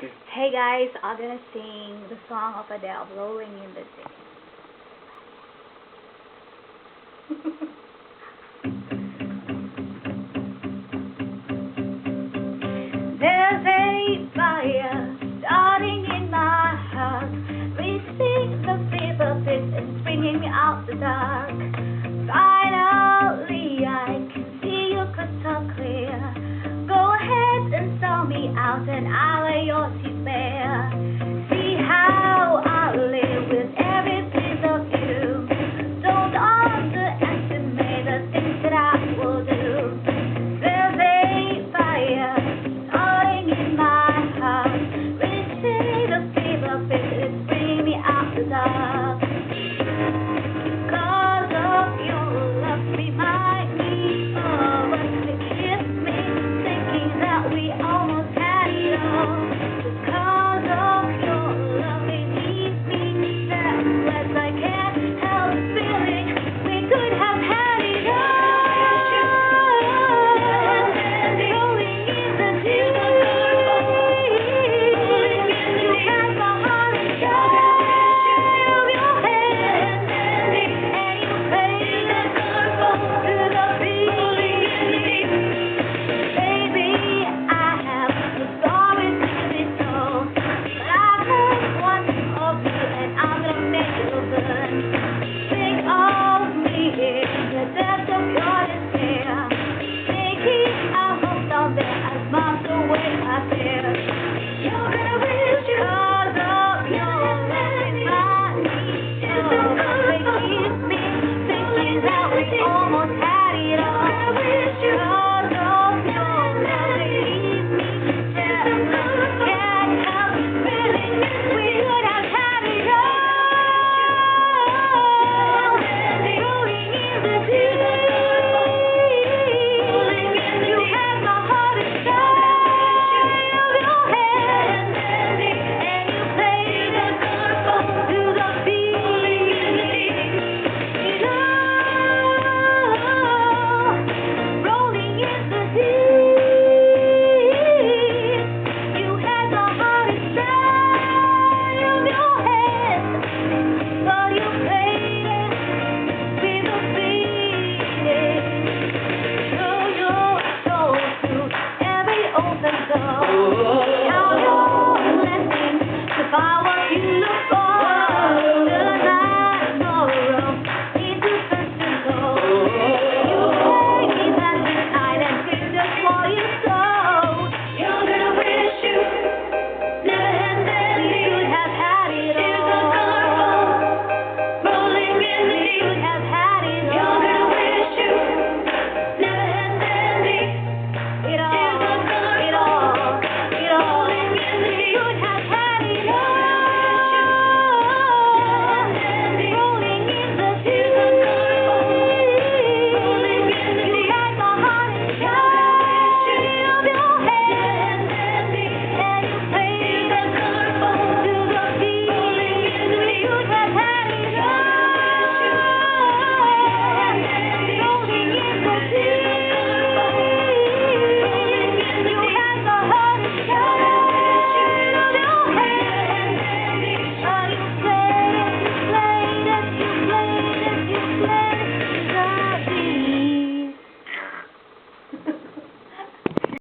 Okay. Hey guys, I'm gonna sing the song of Adele, Blowing in the Wind. There's a fire starting in my heart, reaching the fever pitch and springing me out the dark. Finally, I can see you crystal clear. Go ahead and sell me out, and I'll lay your teeth bare. See how I live with every piece of you. Don't underestimate the things that I will do. There's a fire starting in my heart, reaching the fever pitch, it's bringing me out the dark.